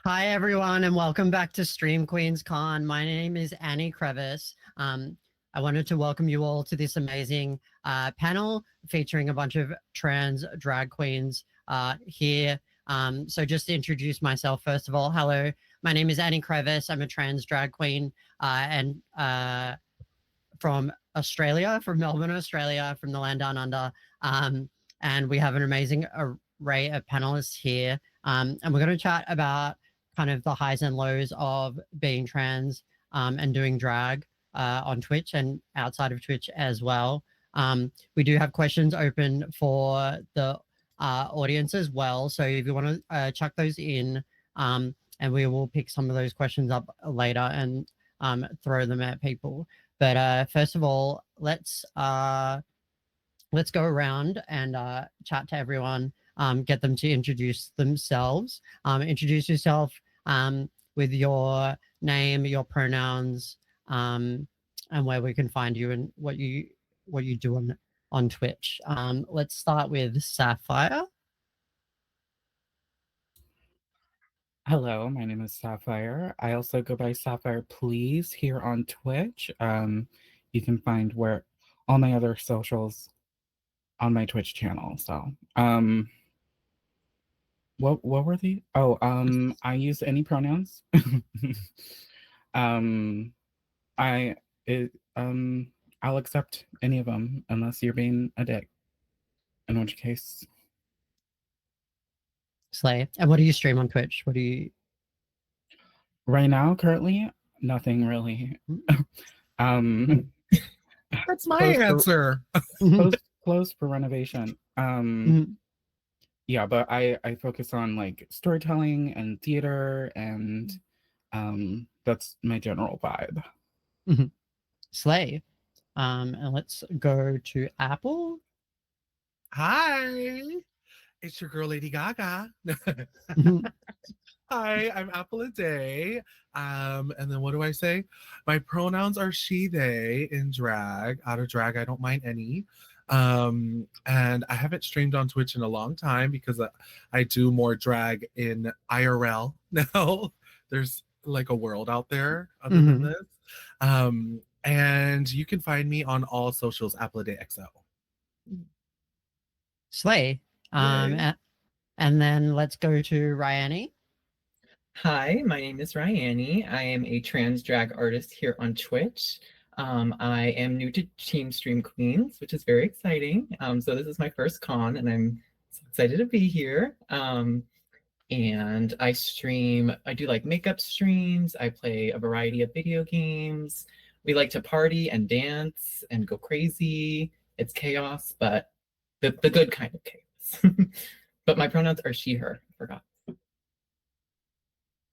Hi, everyone, and welcome back to Stream Queens Con. My name is Annie Crevice. I wanted to welcome you all to this amazing panel featuring a bunch of trans drag queens here. So just to introduce myself, first of all, hello, my name is Annie Crevice. I'm a trans drag queen and from Australia, from Melbourne, Australia, from the land down under. And we have an amazing array of panelists here. And we're going to chat about kind of the highs and lows of being trans and doing drag on Twitch and outside of Twitch as well. We do have questions open for the audience as well. So if you want to chuck those in, and we will pick some of those questions up later and throw them at people. But first of all, let's go around and chat to everyone, get them to introduce themselves. Introduce yourself with your name, your pronouns, and where we can find you and what you do on Twitch. Let's start with Sapphire. Hello, my name is Sapphire. I also go by Sapphire Please here on Twitch. You can find where all my other socials on my Twitch channel. So, what were the? Oh, I use any pronouns. um, I it, I'll accept any of them unless you're being a dick. In which case, Slay. And what do you stream on Twitch? What do you? right now, currently, nothing really. um. That's my answer. Closed for renovation. Yeah, but I focus on like storytelling and theater, and that's my general vibe. Slay. And let's go to Apple. Hi, it's your girl Lady Gaga. Hi, I'm Apple a Day. And then what do I say? My pronouns are she, they in drag. Out of drag, I don't mind any. And I haven't streamed on Twitch in a long time because I do more drag in IRL now. There's like a world out there other than this. And you can find me on all socials, Apple a Day XO. Slay. And then let's go to Ryani. Hi, my name is Ryani. I am a trans drag artist here on Twitch. I am new to Team Stream Queens, which is very exciting. So this is my first con, and I'm so excited to be here. And I do like makeup streams. I play a variety of video games. We like to party and dance and go crazy. It's chaos, but the good kind of chaos. But my pronouns are she, her. I forgot.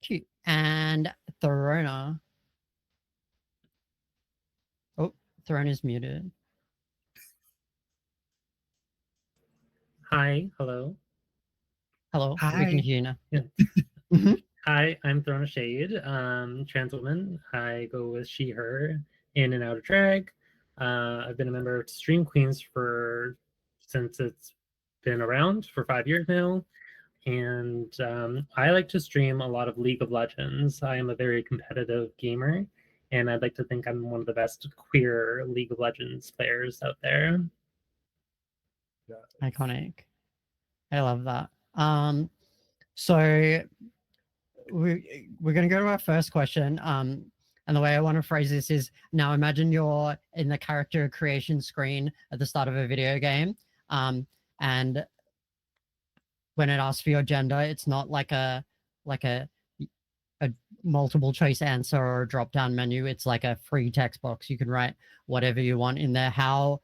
Cute. And Throna. Oh, Throna's muted. Hi, hello. Hello, Hi. we can hear you now. Yeah. Hi, I'm Throna Shade, trans woman. I go with she, her, in and out of drag. I've been a member of Stream Queens since it's been around for 5 years now. And I like to stream a lot of League of Legends. I am a very competitive gamer, and I'd like to think I'm one of the best queer League of Legends players out there. Iconic. I love that. So we're going to go to our first question. And the way I want to phrase this is, now imagine you're in the character creation screen at the start of a video game. And when it asks for your gender, it's not like a multiple choice answer or a drop down menu. It's like a free text box. You can write whatever you want in there. How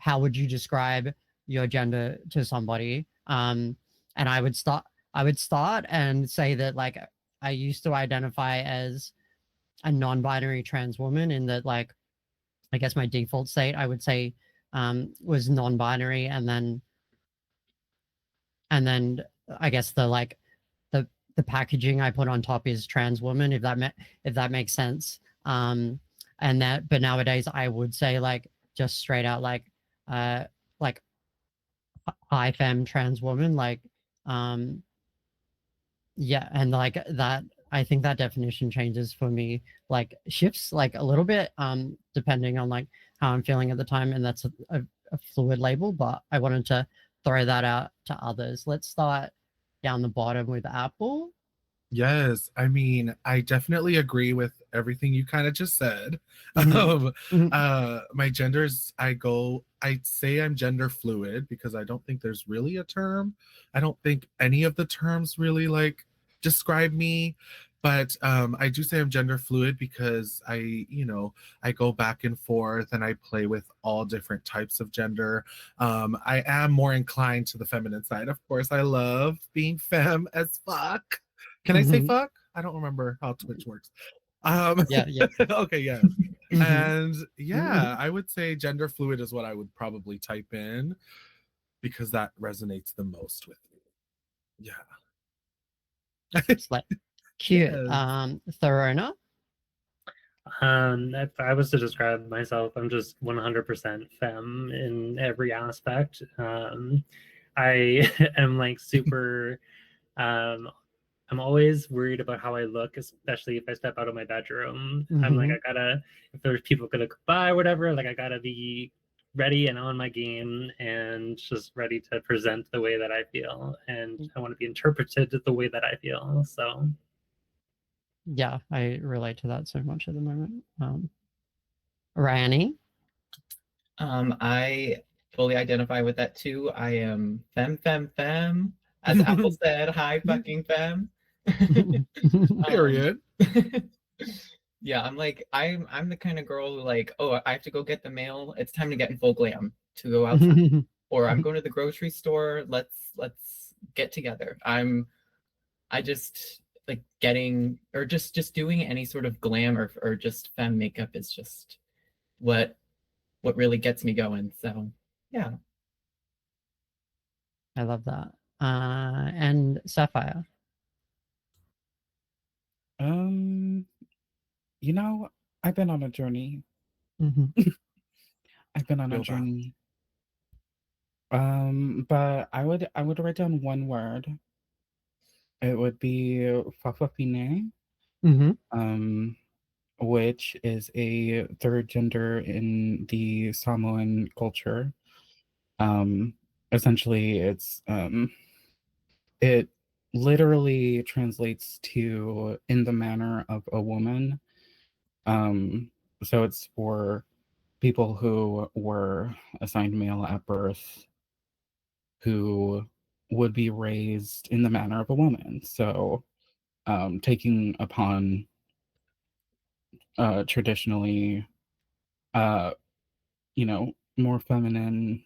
would you describe your gender to somebody? And I would start and say that, like, I used to identify as a non-binary trans woman, in that, like, I guess my default state, I would say, was non-binary, and then I guess the packaging I put on top is trans woman, if that makes sense. But nowadays I would say, like, just straight out, like high femme trans woman, like Yeah, and like that, I think that definition changes for me, like shifts like a little bit, depending on like how I'm feeling at the time, and that's a fluid label. But I wanted to throw that out to others. Let's start down the bottom with Apple. Yes, I mean, I definitely agree with everything you kind of just said. Mhm. Mhm. My genders, I'd say I'm gender fluid because I don't think there's really a term. I don't think any of the terms really like describe me, but I do say I'm gender fluid because I go back and forth and I play with all different types of gender. I am more inclined to the feminine side. Of course, I love being femme as fuck. Can I say Mhm. fuck? I don't remember how Twitch works. Yeah, yeah. Okay, yes. Mhm. And yeah, I would say gender fluid is what I would probably type in because that resonates the most with me. Yeah. It's like cute. Yes. Therona. If I was to describe myself, I'm just 100% femme in every aspect. I am like super. Um, I'm always worried about how I look, especially if I step out of my bedroom. I'm like, Mhm. I gotta, if there's people gonna come by, whatever, like I gotta be ready and on my game and just ready to present the way that I feel. And I want to be interpreted the way that I feel. So, Yeah, I relate to that so much at the moment. Rani. I fully identify with that too. I am femme, femme, femme. As Apple said, hi, fucking femme. um, Period. yeah, I'm the kind of girl who like, oh, I have to go get the mail. It's time to get in full glam to go outside. Or I'm going to the grocery store. Let's get together. I just like getting or just doing any sort of glam or just femme makeup is just what really gets me going. So yeah. I love that. And Sapphire. Um, you know, I've been on a journey. Mhm. I've been on a Feel that. journey. But I would write down one word. It would be fafafine, Mhm. um, which is a third gender in the Samoan culture. Um, essentially, it literally translates to in the manner of a woman. Um, so it's for people who were assigned male at birth who would be raised in the manner of a woman. So taking upon traditionally, uh, more feminine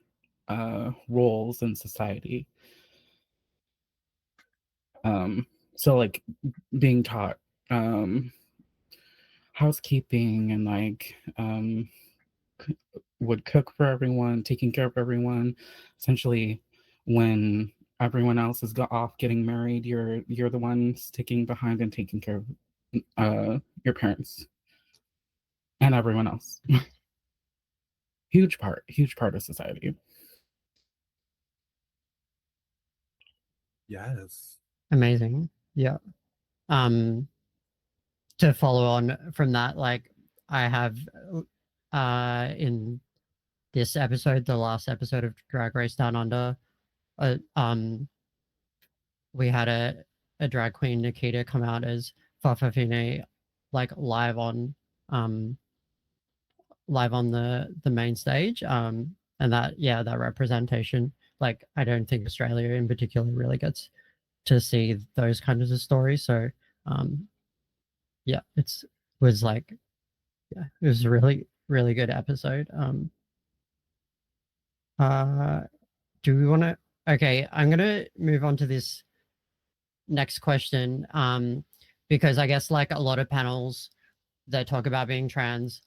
roles in society. Um, so like being taught um, housekeeping and like would cook for everyone, taking care of everyone. Essentially, when everyone else is off getting married, you're the one sticking behind and taking care of your parents and everyone else. Huge part of society. Yes. Amazing. Yeah. Um, to follow on from that, like I have in this episode, the last episode of Drag Race Down Under, uh, um, we had a drag queen Nikita come out as Fafafine, like um live on the main stage. And that, yeah, that representation, like I don't think Australia in particular really gets to see those kinds of stories. So um yeah, it's was like, yeah, it was a really good episode. Uh do we want to, okay, I'm gonna move on to this next question, because I guess like a lot of panels that talk about being trans,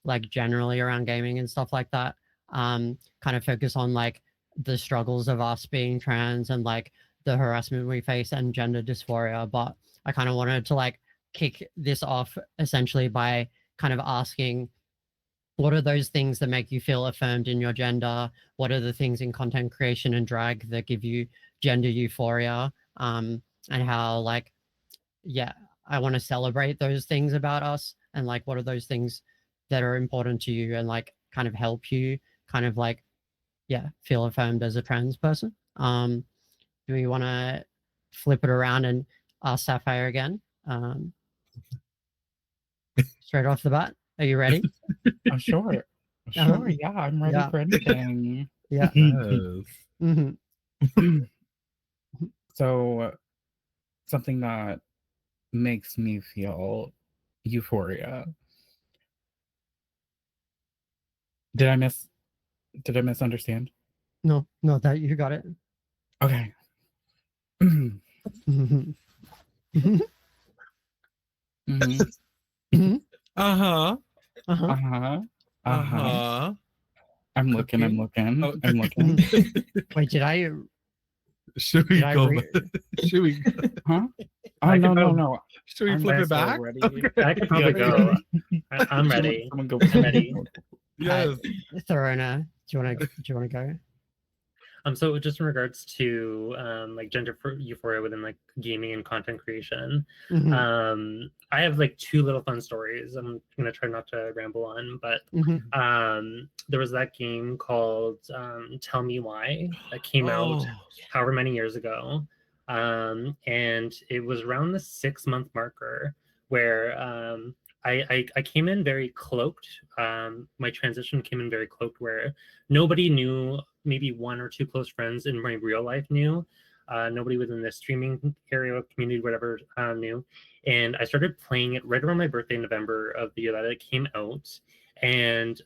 like generally around gaming and stuff like that, kind of focus on like the struggles of us being trans and like the harassment we face and gender dysphoria. But I kind of wanted to like kick this off essentially by kind of asking, what are those things that make you feel affirmed in your gender? What are the things in content creation and drag that give you gender euphoria? and how like, yeah, I want to celebrate those things about us, and like what are those things that are important to you and like kind of help you kind of like, yeah, feel affirmed as a trans person. Do we want to flip it around and ask Sapphire again? Straight off the bat, are you ready? Sure. Uh-huh. Sure, yeah, I'm ready Yeah. for anything. Yeah. Yes. Mhm. So, something that makes me feel euphoria. Did I misunderstand? No, no, that you got it. Okay. Mhm. Mhm. Mhm. Uh-huh. Uh-huh. Uh-huh. Uh-huh. Uh-huh. I'm looking. Oh. I'm looking. Wait, Should we did I go? read? Should we? Huh? Oh, I no, could no, prob- no. Should we I'm flip it so back? ready. I could probably Yeah, go. yeah. I'm ready. Someone go. I'm ready. Yes. Thorona, do you wanna go? So just in regards to like gender euphoria within like gaming and content creation, Mhm. I have like two little fun stories. I'm gonna try not to ramble on, but Mhm. there was that game called Tell Me Why that came out Oh. however many years ago, and it was around the 6-month marker where I came in very cloaked. My transition came in very cloaked, where nobody knew. Maybe one or two close friends in my real life knew. Nobody within the streaming area, community, whatever, knew. And I started playing it right around my birthday in November of the year that it came out. And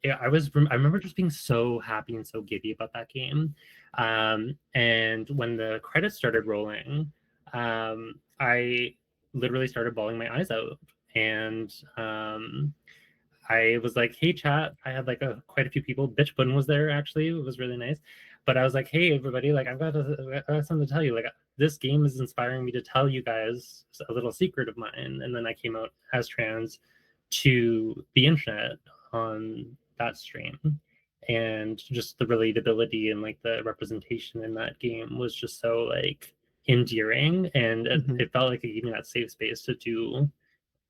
yeah, I remember just being so happy and so giddy about that game. And when the credits started rolling, I literally started bawling my eyes out. And I was like, "Hey, chat!" I had like quite a few people. Bitch Bun was there actually. It was really nice. But I was like, "Hey, everybody! Like, I got something to tell you. Like, this game is inspiring me to tell you guys a little secret of mine." And then I came out as trans to the internet on that stream, and just the relatability and like the representation in that game was just so like endearing, and it felt like it gave me that safe space to do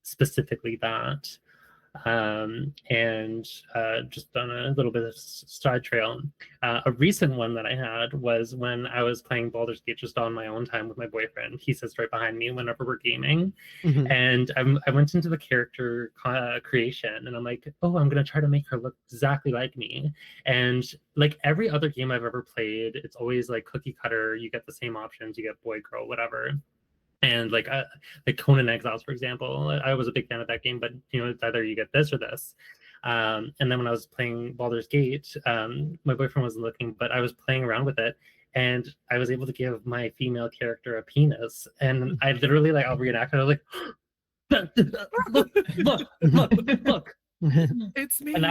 specifically that. And just on a little bit of side trail, a recent one that I had was when I was playing Baldur's Gate just on my own time with my boyfriend. He sits right behind me whenever we're gaming, and I went into the character creation, and I'm like, oh, I'm gonna try to make her look exactly like me. And like every other game I've ever played, it's always like cookie cutter. You get the same options. You get boy, girl, whatever. And like Conan Exiles, for example, I was a big fan of that game, but you know, it's either you get this or this. And then when I was playing Baldur's Gate, my boyfriend wasn't looking, but I was playing around with it, and I was able to give my female character a penis, and I literally like I'll reenact it. I was like, look. It's me. And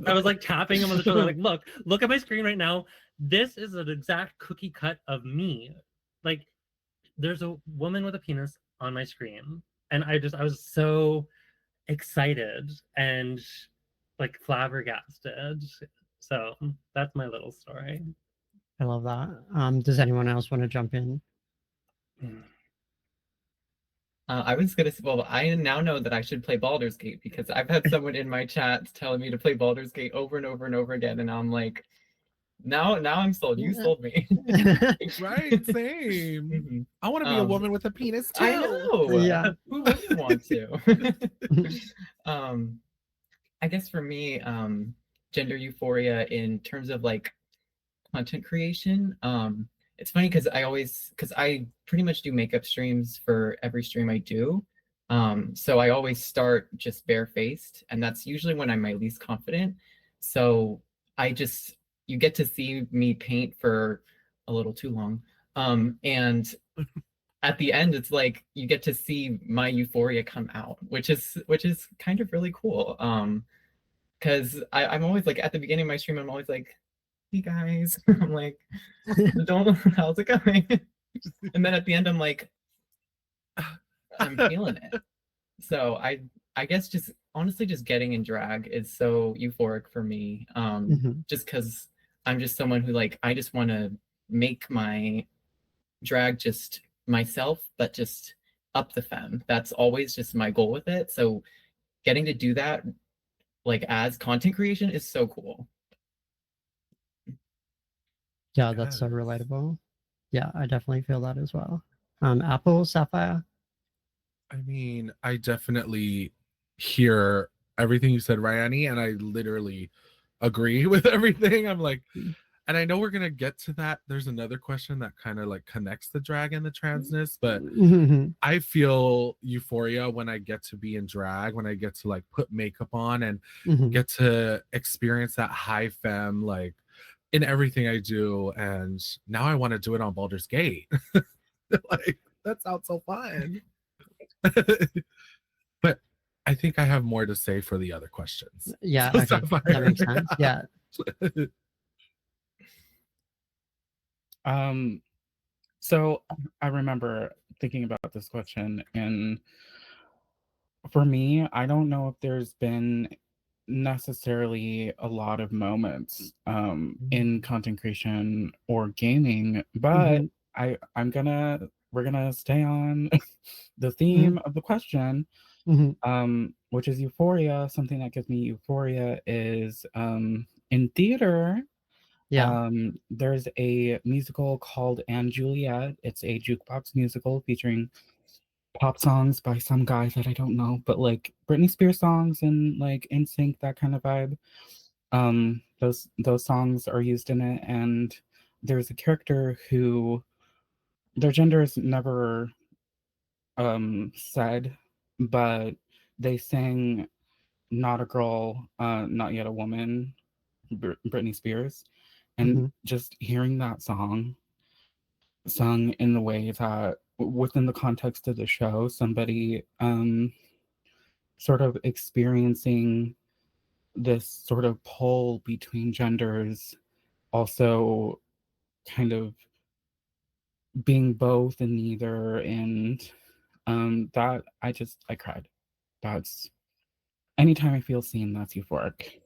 I was like tapping him on the shoulder, like, look at my screen right now. This is an exact cookie cut of me. Like, there's a woman with a penis on my screen, and I was so excited and like flabbergasted. So that's my little story. I love that. Does anyone else want to jump in? I was gonna say, well, I now know that I should play Baldur's Gate because I've had someone in my chat telling me to play Baldur's Gate over and over and over again, and I'm like, now I'm sold. You sold me. Right, same. I want to be a woman with a penis too. I know. Yeah. Who wouldn't want to? I guess for me, gender euphoria in terms of like content creation. It's funny because I pretty much do makeup streams for every stream I do. So I always start just barefaced, and that's usually when I'm my least confident. So you get to see me paint for a little too long. And at the end, it's like you get to see my euphoria come out, which is kind of really cool. Because I'm always like at the beginning of my stream, I'm always like, hey guys, I'm like, how's it going? And then at the end, I'm like, I'm feeling it. So I guess just honestly just getting in drag is so euphoric for me. Just because I'm just someone who like I just want to make my drag just myself, but just up the femme. That's always just my goal with it. So getting to do that like as content creation is so cool. Yeah, that's so Yes. relatable. Yeah, I definitely feel that as well. Apple, Sapphire. I mean, I definitely hear everything you said, Ryani, and I literally agree with everything. I'm like, Mm. and I know we're gonna get to that. There's another question that kind of like connects the drag and the transness, but Mhm. I feel euphoria when I get to be in drag, when I get to like put makeup on and Mhm. get to experience that high femme like in everything I do. And now I want to do it on Baldur's Gate. Like that sounds so fun. But I think I have more to say for the other questions. Yeah, So, okay. That Sapphire. makes sense. Yeah. So I remember thinking about this question, and for me, I don't know if there's been necessarily a lot of moments in content creation or gaming, but Mhm. we're gonna stay on the Mhm. theme of the question, Mhm. which is euphoria. Something that gives me euphoria is in theater. Yeah. There's a musical called & Juliet. It's a jukebox musical featuring pop songs by some guy that I don't know, but like Britney Spears songs and like NSYNC, that kind of vibe. Those songs are used in it, and there's a character who their gender is never said, but they sang "Not a Girl, Not Yet a Woman," Britney Spears, and Mhm. just hearing that song sung in the way that within the context of the show, somebody sort of experiencing this sort of pull between genders, also kind of being both and neither, and that I cried. That's anytime I feel seen, that's euphoric.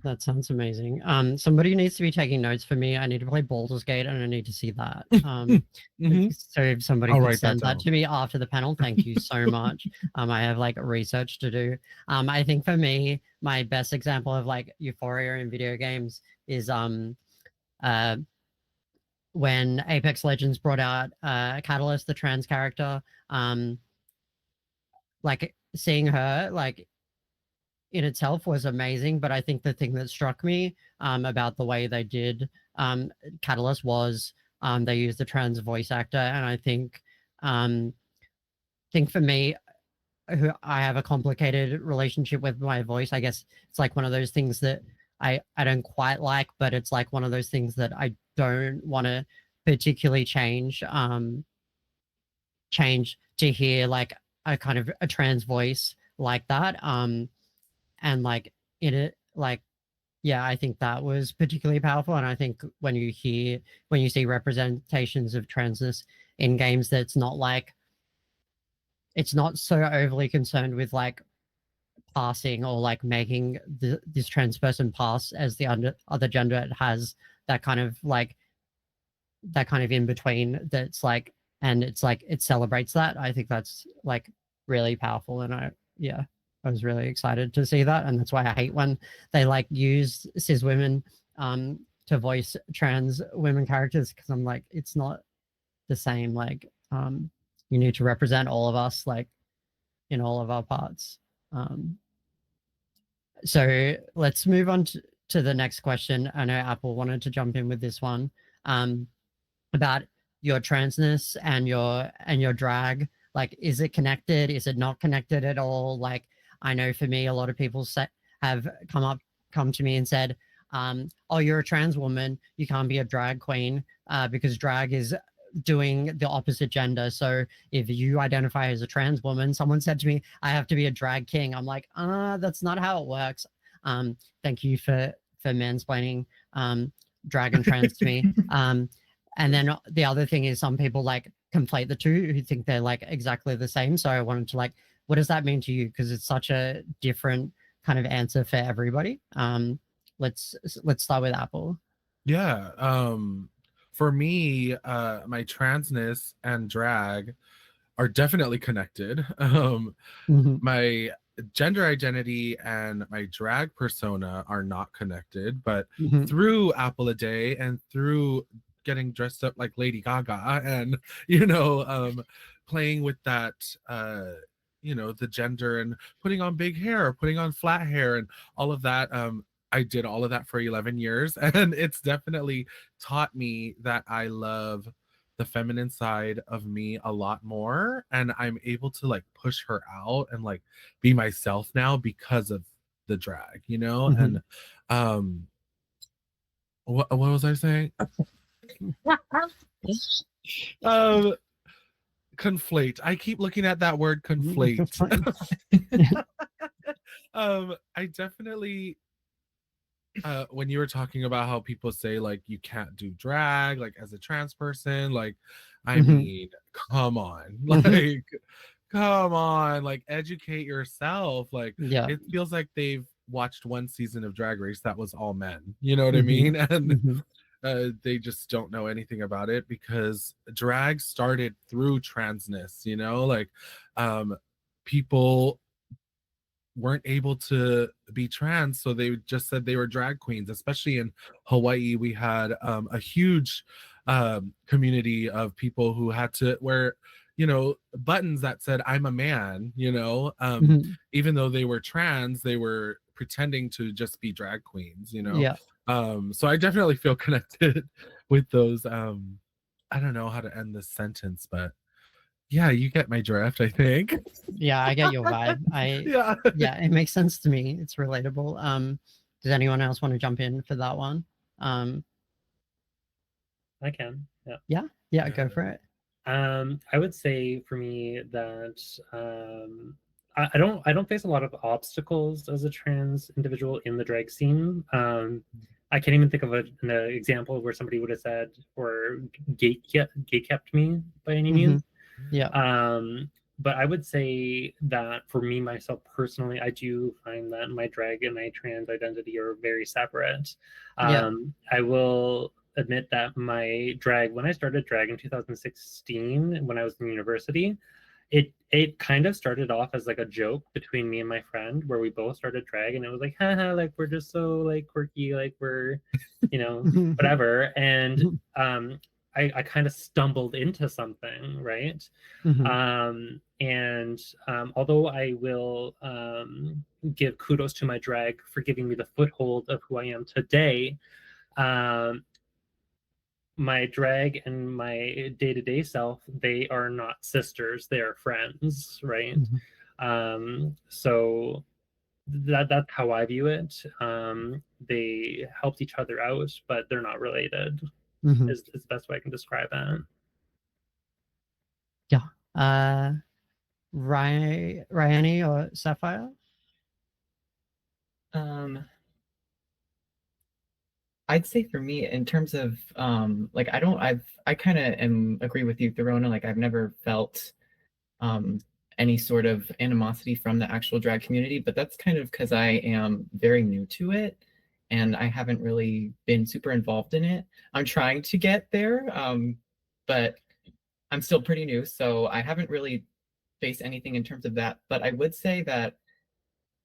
That sounds amazing. Somebody needs to be taking notes for me. I need to play Baldur's Gate and I need to see that. Mhm. So if somebody I'll could write that send that down. to me after the panel, thank you so much. I have like research to do. I think for me, my best example of like euphoria in video games is uh when Apex Legends brought out Catalyst, the trans character. Like seeing her like in itself was amazing, but I think the thing that struck me about the way they did Catalyst was they used a trans voice actor, and I think for me, who I have a complicated relationship with my voice. I guess it's like one of those things that I don't quite like, but it's like one of those things that I don't want to particularly change to hear like a kind of a trans voice like that. And like in it, like yeah, I think that was particularly powerful. And I think when you see representations of transness in games, that's not like it's not so overly concerned with like passing or like making this trans person pass as the other gender. It has that kind of like that kind of in between that's like, and it's like it celebrates that. I think that's like really powerful, and yeah, I was really excited to see that, and that's why I hate when they like use cis women to voice trans women characters, because I'm like, it's not the same. Like you need to represent all of us like in all of our parts. um so let's move on to the next question. I know Apple wanted to jump in with this one. um about your transness and your drag. Like, is it connected? Is it not connected at all? Like, I know for me, a lot of people have come to me and said, "Oh, you're a trans woman. You can't be a drag queen because drag is doing the opposite gender. So if you identify as a trans woman, someone said to me, I have to be a drag king." I'm like, that's not how it works. Thank you for mansplaining drag and trans to me. And then the other thing is some people like conflate the two who think they're like exactly the same. So I wanted to like, what does that mean to you? Because it's such a different kind of answer for everybody. Let's start with Apple. Yeah. for me, my transness and drag are definitely connected. Mhm. My gender identity and my drag persona are not connected, but Mhm. through Apple a Day and through getting dressed up like Lady Gaga and playing with that the gender and putting on big hair or putting on flat hair and all of that. I did all of that for 11 years, and it's definitely taught me that I love the feminine side of me a lot more, and I'm able to like push her out and like be myself now because of the drag, Mhm. and what was I saying? um Conflate. I keep looking at that word conflate. I definitely when you were talking about how people say like you can't do drag like as a trans person, like I Mhm. mean, come on. Mhm. Like come on, like educate yourself. Like Yeah. it feels like they've watched one season of Drag Race that was all men. You know what I Mhm. mean? And Mhm. they just don't know anything about it because drag started through transness, like people weren't able to be trans, so they just said they were drag queens. Especially in Hawaii, we had a huge community of people who had to wear buttons that said I'm a man, Mhm. even though they were trans, they were pretending to just be drag queens. Yeah. So I definitely feel connected with those. I don't know how to end this sentence, but yeah, you get my drift, I think. Yeah, I get your vibe. Yeah. Yeah, it makes sense to me. It's relatable. Does anyone else want to jump in for that one? Um, I can. Yeah. yeah, go for it. I would say for me that I don't face a lot of obstacles as a trans individual in the drag scene. I can't even think of an example where somebody would have said or gate kept me by any Mhm. means. Yeah. But I would say that for me myself personally, I do find that my drag and my trans identity are very separate. Yeah. I will admit that my drag, when I started drag in 2016, when I was in university, it kind of started off as like a joke between me and my friend where we both started drag, and it was like haha, like we're just so like quirky, like we're Mhm. whatever. And Mhm. I kind of stumbled into something, right? Mhm. And although I will give kudos to my drag for giving me the foothold of who I am today, um, my drag and my day-to-day self, they are not sisters, they are friends, right? Mhm. So that's how I view it. They helped each other out, but they're not related, Mhm. is the best way I can describe it. Yeah. Ryani or Sapphire? Um, I'd say for me, in terms of like I kind of am agree with you, Therona. Like I've never felt um any sort of animosity from the actual drag community, but that's kind of because I am very new to it and I haven't really been super involved in it. I'm trying to get there, but I'm still pretty new, so I haven't really faced anything in terms of that. But I would say that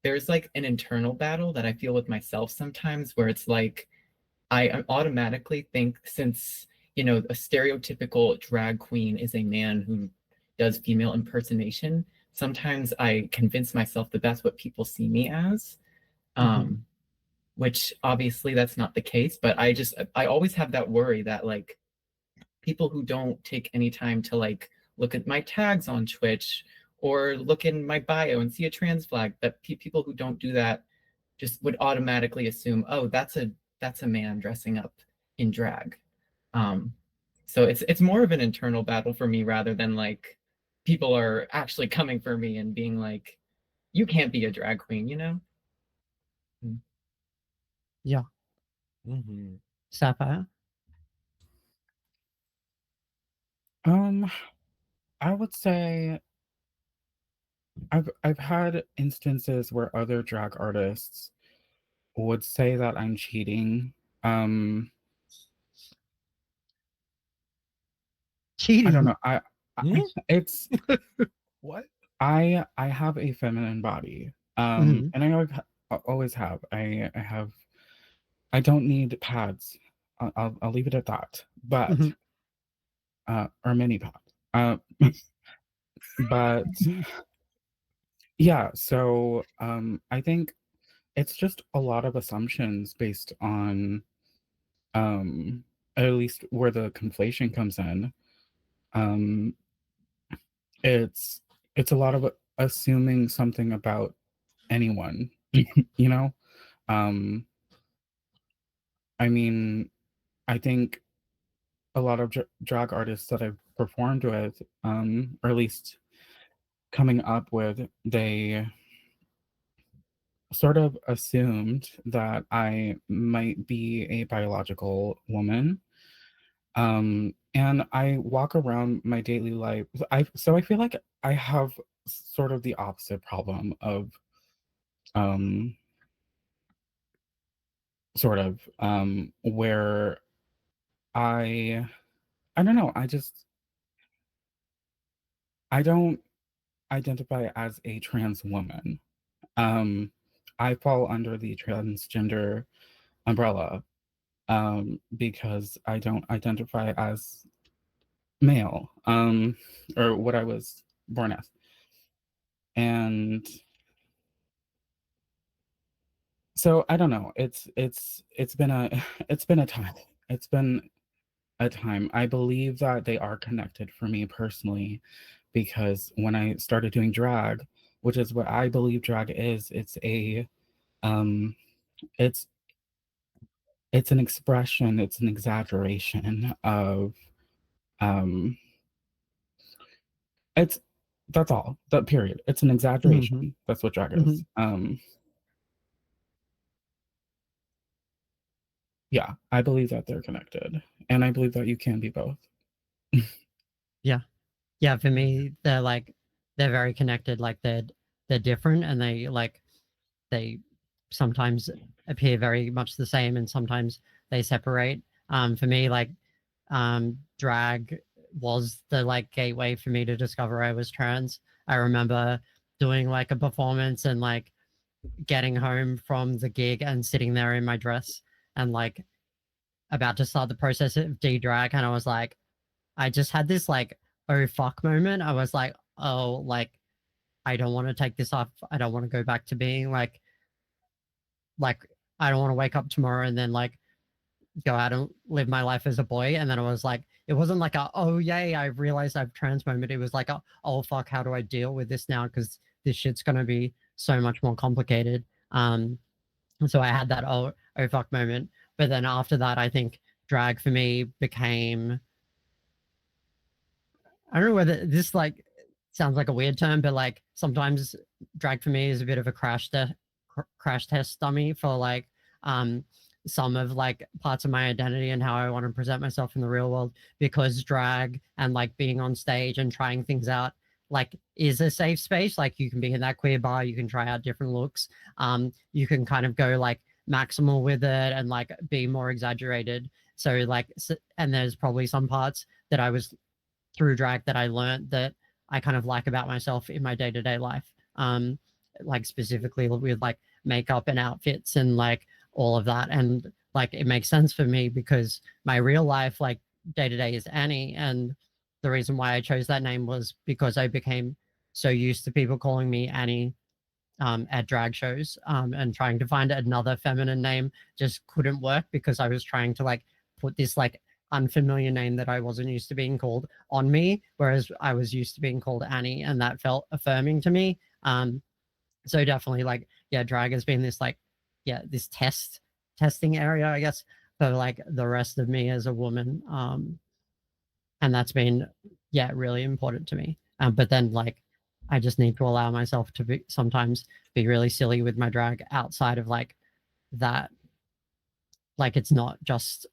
there's like an internal battle that I feel with myself sometimes where it's like I automatically think since, a stereotypical drag queen is a man who does female impersonation, sometimes I convince myself that that's what people see me as. Mhm. Which obviously that's not the case, but I always have that worry that like people who don't take any time to like look at my tags on Twitch or look in my bio and see a trans flag, that people who don't do that just would automatically assume, oh, that's a man dressing up in drag. Um, so it's more of an internal battle for me rather than like people are actually coming for me and being like, you can't be a drag queen, you know? Mm. Yeah. Mhm. Sapphire? Um, I would say I've had instances where other drag artists would say that I'm cheating. Um, cheating. I don't know. Hmm? It's What? I have a feminine body. Mhm. And I know I always have. I don't need pads. I'll leave it at that. But Mhm. or mini pads. But yeah, so I think it's just a lot of assumptions based on at least where the conflation comes in. Um it's it's a lot of assuming something about anyone, you know? Um I mean, I think a lot of drag artists that I've performed with, or at least coming up with, they sort of assumed that I might be a biological woman. And I walk around my daily life. So I feel like I have sort of the opposite problem of um where I don't know, I don't identify as a trans woman. Um, I fall under the transgender umbrella because I don't identify as male, or what I was born as. And so I don't know. It's been a it's been a time. It's been a time. I believe that they are connected for me personally because when I started doing drag, which is what I believe drag is, um it's it's an expression, it's an exaggeration of um it's that's all. That period. It's an Mhm. exaggeration. That's what drag is. Mhm. Yeah, I believe that they're connected. And I believe that you can be both. Yeah. Yeah, for me, they're very connected. Like they're different, and they sometimes appear very much the same, and sometimes they separate. For me, drag was the gateway for me to discover I was trans. I remember doing a performance and getting home from the gig and sitting there in my dress and about to start the process of de-drag, and I was like, I just had this oh fuck moment. I was like, oh, I don't want to take this off. I don't want to go back to being like I don't want to wake up tomorrow and then go out and live my life as a boy. And then I was like, it wasn't like a oh yay, I realized I've trans moment. It was like a oh fuck, how do I deal with this now? Because this shit's gonna be so much more complicated. And so I had that oh fuck moment. But then after that, I think drag for me became, I don't know whether this sounds like a weird term, but sometimes drag for me is a bit of a crash test dummy for um some of parts of my identity and how I want to present myself in the real world, because drag and being on stage and trying things out is a safe space. Like you can be in that queer bar, you can try out different looks, you can kind of go maximal with it and be more exaggerated. So and there's probably some parts that I was through drag that I learned that I kind of like about myself in my day-to-day life. Specifically with makeup and outfits and all of that. And it makes sense for me because my real life day-to-day is Annie. And the reason why I chose that name was because I became so used to people calling me Annie at drag shows, and trying to find another feminine name just couldn't work because I was trying to put this unfamiliar name that I wasn't used to being called on me, whereas I was used to being called Annie, and that felt affirming to me. So definitely yeah, drag has been this yeah, this testing area, I guess, for the rest of me as a woman. And that's been, yeah, really important to me. But then I just need to allow myself to be sometimes be really silly with my drag outside of that. It's not just,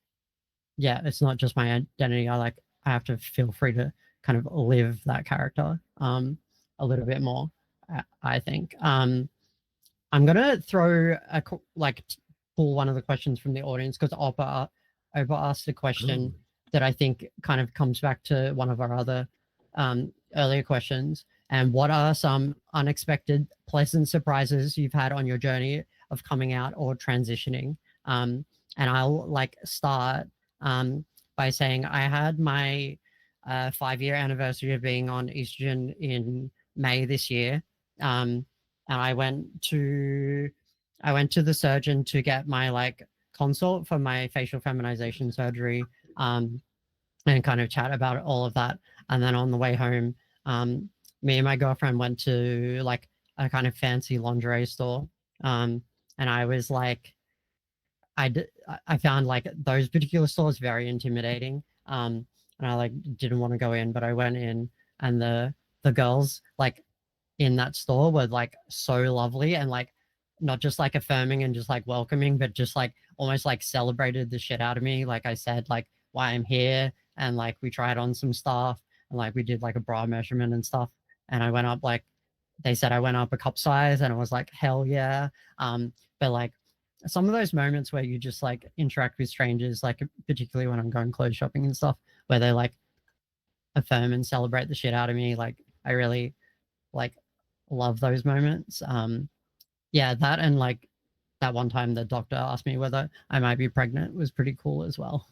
yeah, it's not just my identity. I have to feel free to kind of live that character a little bit more, I think. I'm gonna throw pull one of the questions from the audience because Opa asked a question that I think kind of comes back to one of our other earlier questions. And what are some unexpected pleasant surprises you've had on your journey of coming out or transitioning? And I'll like start by saying I had my 5-year anniversary of being on estrogen in May this year. And I went to the surgeon to get my like consult for my facial feminization surgery, and kind of chat about all of that. And then on the way home, me and my girlfriend went to like a kind of fancy lingerie store. And I was like, I found like those particular stores very intimidating. And I like didn't want to go in, but I went in, and the girls like in that store were like so lovely, and like not just like affirming and just like welcoming, but just like almost like celebrated the shit out of me. Like I said, like why I'm here, and like we tried on some stuff, and like we did like a bra measurement and stuff. And I went up like they said I went up a cup size, and I was like, hell yeah. But like some of those moments where you just like interact with strangers, like particularly when I'm going clothes shopping and stuff, where they like affirm and celebrate the shit out of me, like I really like love those moments. Yeah, that, and like that one time the doctor asked me whether I might be pregnant was pretty cool as well.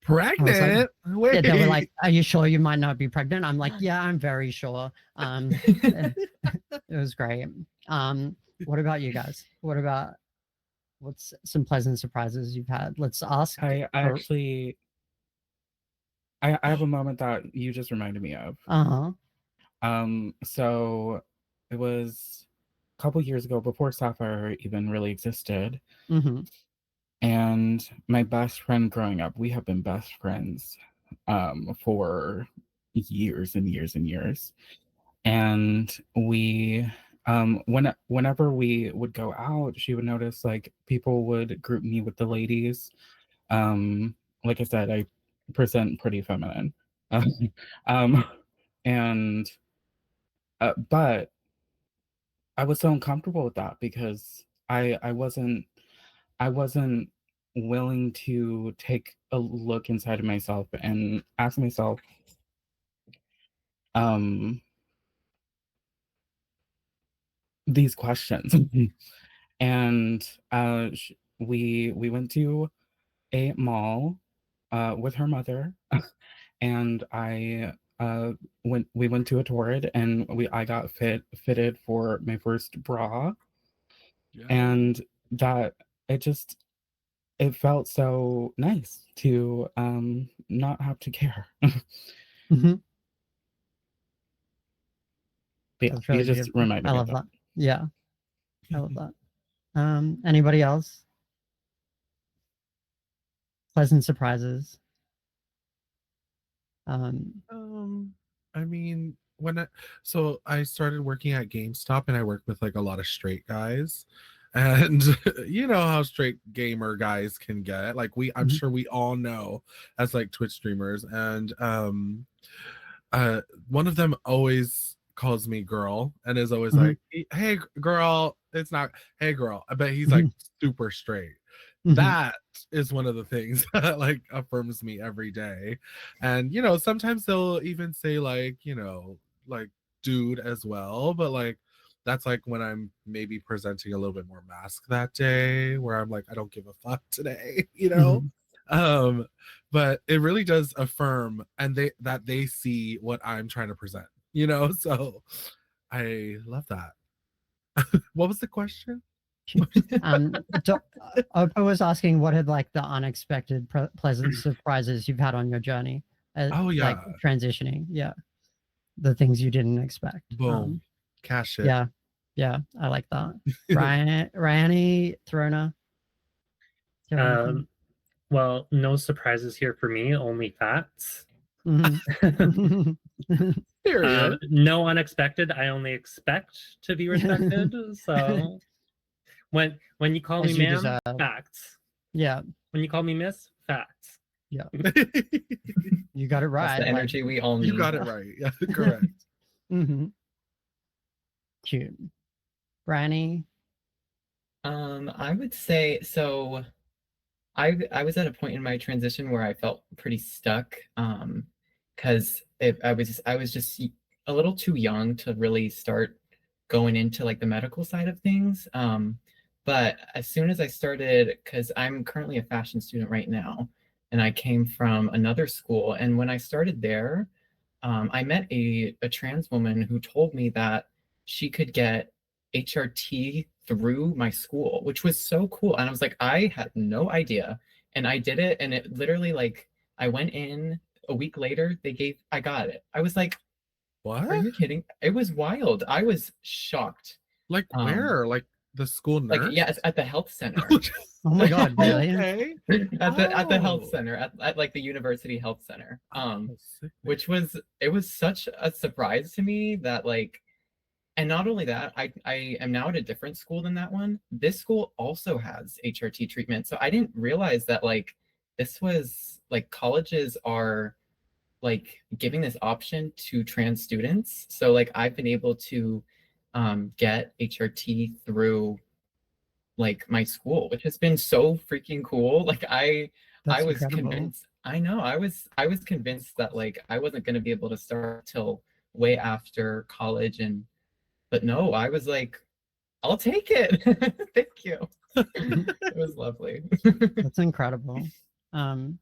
Pregnant? Yeah, Wait. they were like, "Are you sure you might not be pregnant?" I'm like, "Yeah, I'm very sure." It was great. What about you guys? What's some pleasant surprises you've had? Let's ask. I actually, I have a moment that you just reminded me of. So it was a couple years ago, before Sapphire even really existed. And my best friend growing up, we have been best friends for years and years and years. And we, whenever we would go out, she would notice like people would group me with the ladies. Like I said, I present pretty feminine. And but I was so uncomfortable with that because I wasn't willing to take a look inside of myself and ask myself, these questions. And we went to a mall with her mother, and we went to a Torrid, and I got fitted for my first bra. Yeah. And that it felt so nice to not have to care. Yeah, That's really you just beautiful. reminded I me love of that. Yeah, I love that. Anybody else? Pleasant surprises. I mean, so I started working at GameStop, and I worked with like a lot of straight guys. And you know how straight gamer guys can get. Like I'm sure we all know as like Twitch streamers. And one of them always calls me girl and is always like, hey girl. It's not hey girl. I bet he's like super straight. That is one of the things that like affirms me every day. And you know, sometimes they'll even say like, you know, like dude as well, but like that's like when I'm maybe presenting a little bit more mask that day, where I'm like, I don't give a fuck today, you know. But it really does affirm, and they see what I'm trying to present, you know. So I love that. What was the question? Oprah was asking what had like the unexpected pleasant surprises you've had on your journey. Oh yeah, like transitioning. Yeah, the things you didn't expect. Boom, cash it. Yeah, I like that. Ryani, Throna. Well, no surprises here for me, only facts. Period. No unexpected. I only expect to be respected. So when you call me ma'am, facts. Yeah. When you call me miss, facts. Yeah. You got it right. That's the energy we all need. You got it right. Yeah, correct. Cute. Branny. I would say so. I was at a point in my transition where I felt pretty stuck, because I was just a little too young to really start going into like the medical side of things. But as soon as I started, because I'm currently a fashion student right now, and I came from another school, and when I started there, I met a trans woman who told me that she could get HRT through my school, which was so cool. And I was like, I had no idea. And I did it, and it literally like I went in a week later, I got it. I was like, are What? you kidding? It was wild. I was shocked. Like Um, where? Like the school like nurse? yeah, it's at the health center. Oh my god, really? Okay. At the health Oh. center, at like the university health center. Oh, sick, Which was it was such a surprise to me that like, and not only that, I am now at a different school than that one. This school also has HRT treatment. So I didn't realize that like this was like colleges are like giving this option to trans students. So like I've been able to get HRT through like my school, which has been so freaking cool. Like I That's was incredible. convinced, I know, I was convinced that like I wasn't going to be able to start till way after college, and but no, I was like, I'll take it. Thank you. It was lovely. That's incredible. Um,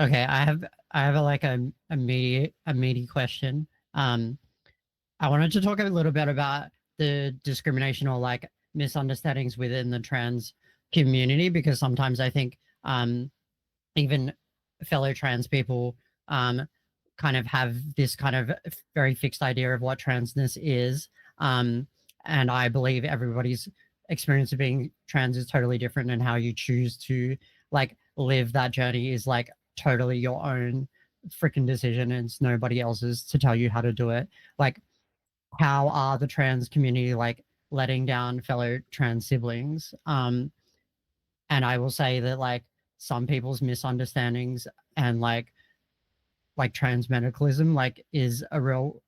okay, I have a, like a meaty question. I wanted to talk a little bit about the discrimination or like misunderstandings within the trans community because sometimes I think even fellow trans people kind of have this kind of very fixed idea of what transness is. And I believe everybody's experience of being trans is totally different, and how you choose to like live that journey is like totally your own freaking decision, and it's nobody else's to tell you how to do it. Like, how are the trans community like letting down fellow trans siblings? And I will say that like some people's misunderstandings and like trans medicalism like is a real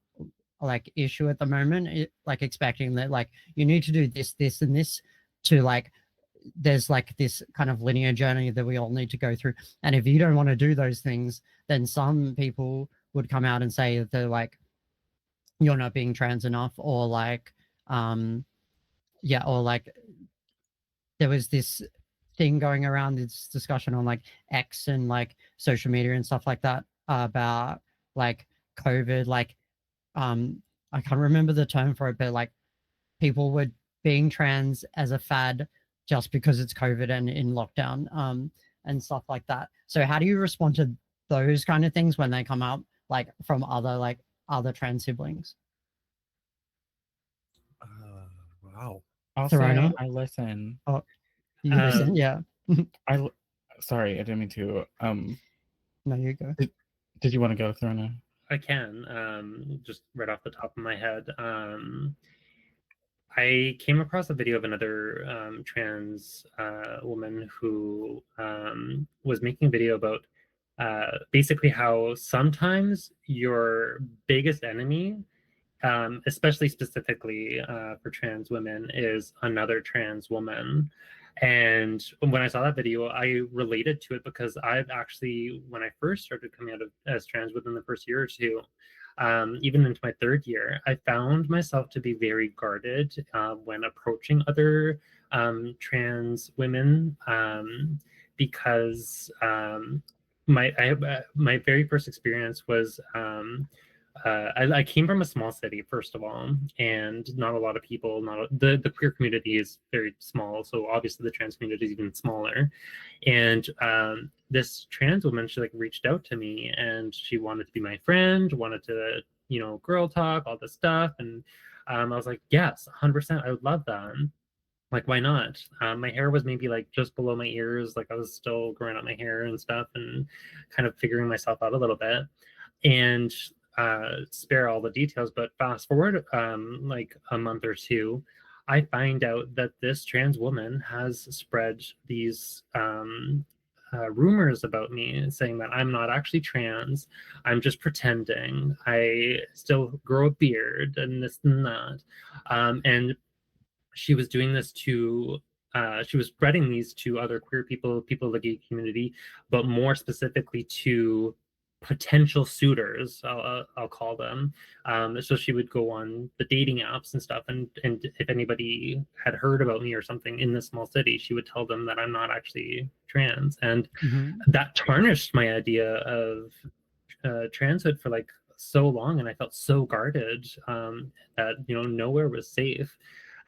like issue at the moment. Like expecting that like you need to do this and this to like there's like this kind of linear journey that we all need to go through, and if you don't want to do those things, then some people would come out and say that they're like you're not being trans enough, or like yeah, or like there was this thing going around, this discussion on like X and like social media and stuff like that about like COVID, like I can't remember the term for it, but like people were being trans as a fad just because it's COVID and in lockdown, and stuff like that. So how do you respond to those kind of things when they come up like from other trans siblings? Wow. I'll Serena? say I listen. Oh, you listen, Um, yeah. Sorry, I didn't mean to. No, you go. Did you want to go, Throna? I can, just right off the top of my head. I came across a video of another trans woman who was making a video about basically how sometimes your biggest enemy, especially specifically for trans women, is another trans woman. And when I saw that video, I related to it because I've actually, when I first started coming out as trans within the first year or two, even into my third year, I found myself to be very guarded when approaching other trans women because my very first experience was I came from a small city, first of all, and not a lot of people. The queer community is very small, so obviously the trans community is even smaller. And this trans woman, she like reached out to me, and she wanted to be my friend, wanted to girl talk, all this stuff, and I was like, yes, 100%, I would love that. Like, why not? My hair was maybe like just below my ears, like I was still growing out my hair and stuff, and kind of figuring myself out a little bit. And spare all the details, but fast forward like a month or two, I find out that this trans woman has spread these rumors about me, saying that I'm not actually trans, I'm just pretending, I still grow a beard and this and that. And she was doing this to she was spreading these to other queer people, people of the gay community, but more specifically to potential suitors, I'll call them. So she would go on the dating apps and stuff, and if anybody had heard about me or something in this small city, she would tell them that I'm not actually trans, and that tarnished my idea of transhood for like so long, and I felt so guarded that nowhere was safe,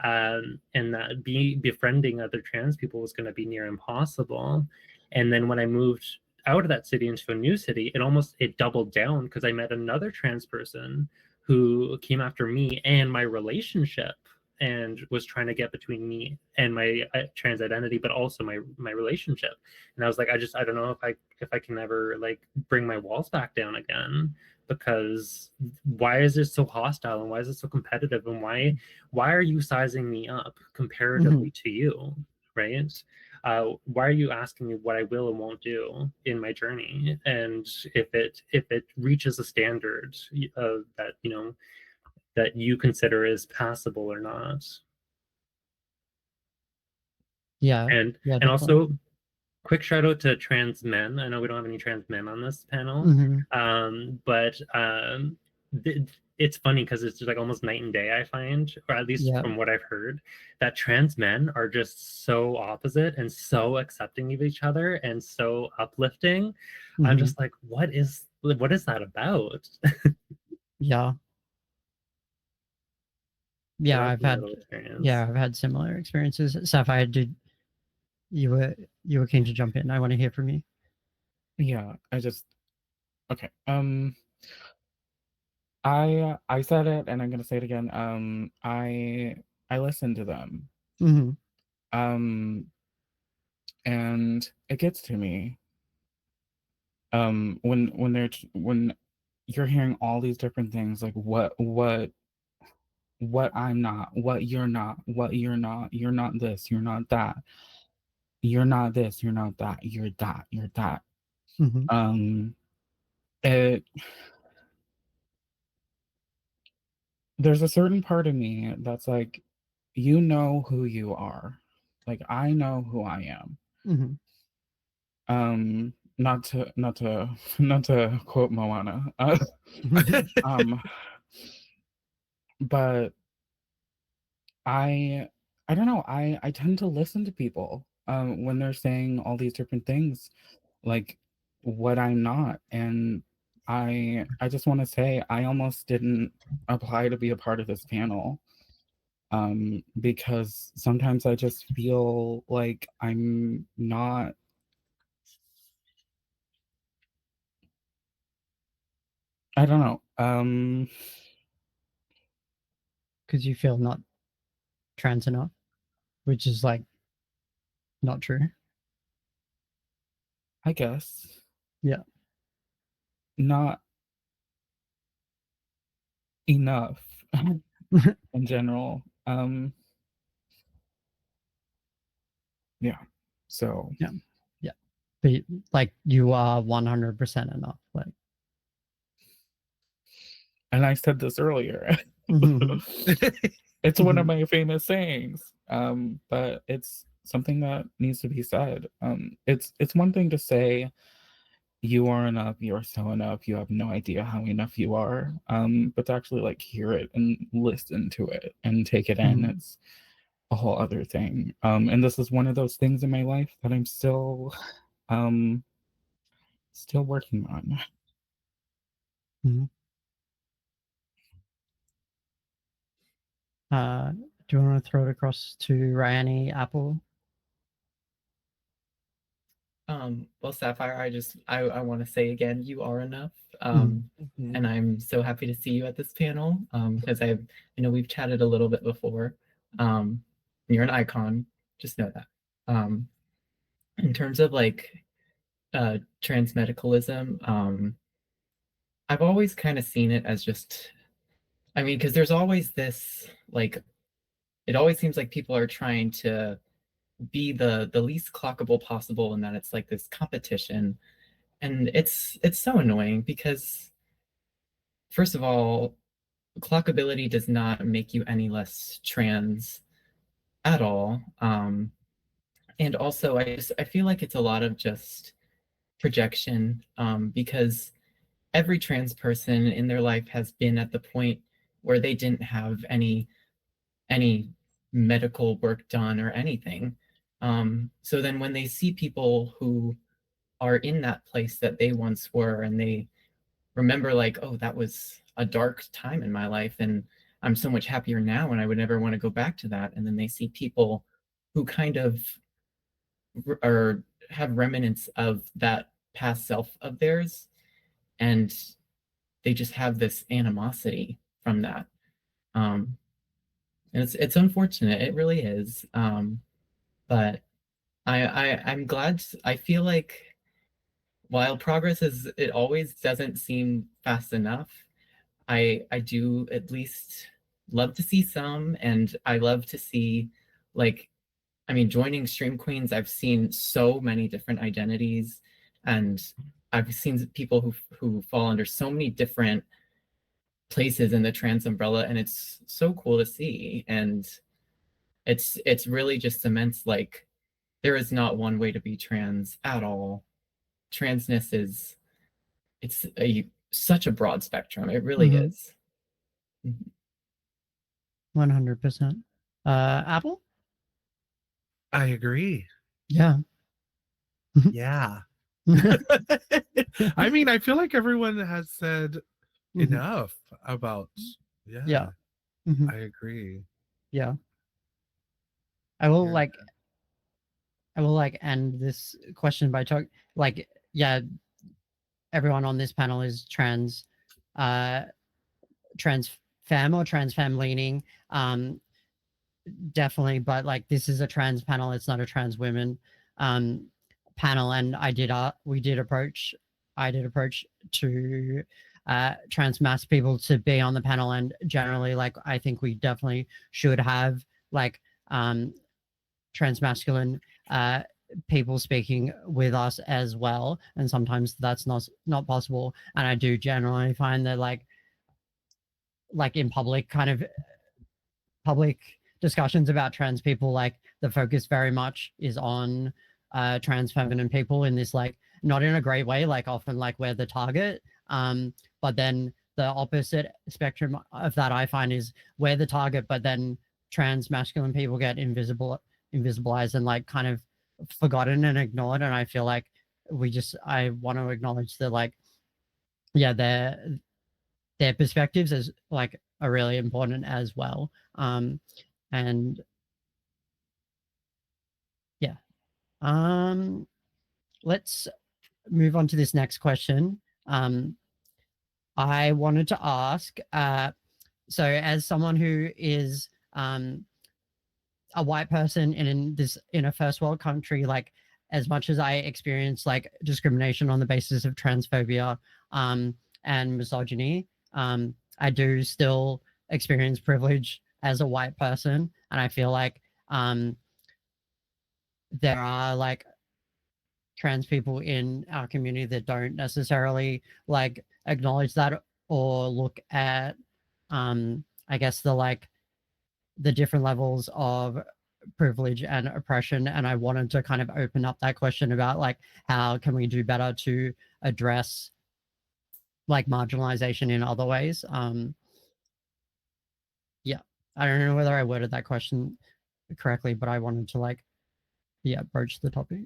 and that befriending other trans people was going to be near impossible. And then when I moved out of that city into a new city, it doubled down, because I met another trans person who came after me and my relationship and was trying to get between me and my trans identity, but also my relationship. And I was like, I don't know if I can ever like bring my walls back down again, because why is it so hostile, and why is it so competitive, and why are you sizing me up comparatively to you, right? Why are you asking me what I will and won't do in my journey? And if it reaches a standard that that you consider is passable or not. Yeah. And Yeah, and also, quick shout out to trans men. I know we don't have any trans men on this panel, but it's funny because it's just like almost night and day, I find, or at least from what I've heard, that trans men are just so opposite and so accepting of each other and so uplifting. I'm just like, what is that about? Yeah. Yeah, I've had similar experiences. Sapphire, you were keen to jump in. I want to hear from you. Yeah, okay. I said it and I'm gonna say it again. I listened to them. And it gets to me. When you're hearing all these different things, like what I'm not, what you're not, you're not this, you're not that, you're not this, you're not that, you're that. There's a certain part of me that's like, you know who you are. Like, I know who I am. Not to quote Moana. But I don't know. I tend to listen to people when they're saying all these different things, like what I'm not. And I just want to say I almost didn't apply to be a part of this panel. Because sometimes I just feel like I'm not. I don't know. Because you feel not trans enough, which is like not true. I guess. Yeah. Not enough in general. Yeah. So. Yeah. Yeah. But like you are 100% enough. Like. And I said this earlier. It's one of my famous sayings. But it's something that needs to be said. It's one thing to say you are enough, you are so enough, you have no idea how enough you are. But to actually like hear it and listen to it and take it in, it's a whole other thing. And this is one of those things in my life that I'm still working on. Do you want to throw it across to Ryani Apple? Well, Sapphire, I want to say again, you are enough. And I'm so happy to see you at this panel, because we've chatted a little bit before. You're an icon, just know that. In terms of like trans medicalism, I've always kind of seen it as just, because there's always this, like, it always seems like people are trying to be the least clockable possible, and that it's like this competition. And it's so annoying because, first of all, clockability does not make you any less trans at all. And also, I feel like it's a lot of just projection, because every trans person in their life has been at the point where they didn't have any medical work done or anything. So then when they see people who are in that place that they once were, and they remember like, oh, that was a dark time in my life, and I'm so much happier now, and I would never want to go back to that. And then they see people who kind of or have remnants of that past self of theirs, and they just have this animosity from that. And it's unfortunate, it really is. But I'm glad. I feel like while progress is, it always doesn't seem fast enough. I do at least love to see some, and I love to see, like, I mean, joining Stream Queens, I've seen so many different identities, and I've seen people who fall under so many different places in the trans umbrella, and it's so cool to see. And it's really just cements like there is not one way to be trans at all. Transness is it's a such a broad spectrum. It really Mhm. is. Mhm. 100%. Apple? I agree. Yeah. Yeah. I mean, I feel like everyone has said Mhm. enough about. Yeah. Yeah. Mhm. I agree. Yeah. I will Yeah. like end this question by talking like, yeah, everyone on this panel is uh trans femme or trans femme leaning. Definitely, but like this is a trans panel, it's not a trans women panel. And I did approach to trans mass people to be on the panel. And generally, like, I think we definitely should have like trans masculine people speaking with us as well. And sometimes that's not possible. And I do generally find that like in public discussions about trans people, like the focus very much is on trans feminine people in this, like, not in a great way, like often like we're the target. But then the opposite spectrum of that I find is we're the target, but then trans masculine people get invisibilized and like kind of forgotten and ignored. And I feel like I want to acknowledge that, like, yeah, their perspectives is like are really important as well. And yeah, let's move on to this next question. I wanted to ask, so as someone who is a white person in a first world country, like, as much as I experience like discrimination on the basis of transphobia and misogyny, I do still experience privilege as a white person. And I feel like there are like trans people in our community that don't necessarily like acknowledge that or look at I guess the different levels of privilege and oppression. And I wanted to kind of open up that question about like how can we do better to address like marginalization in other ways. Yeah, I don't know whether I worded that question correctly, but I wanted to like, yeah, broach the topic.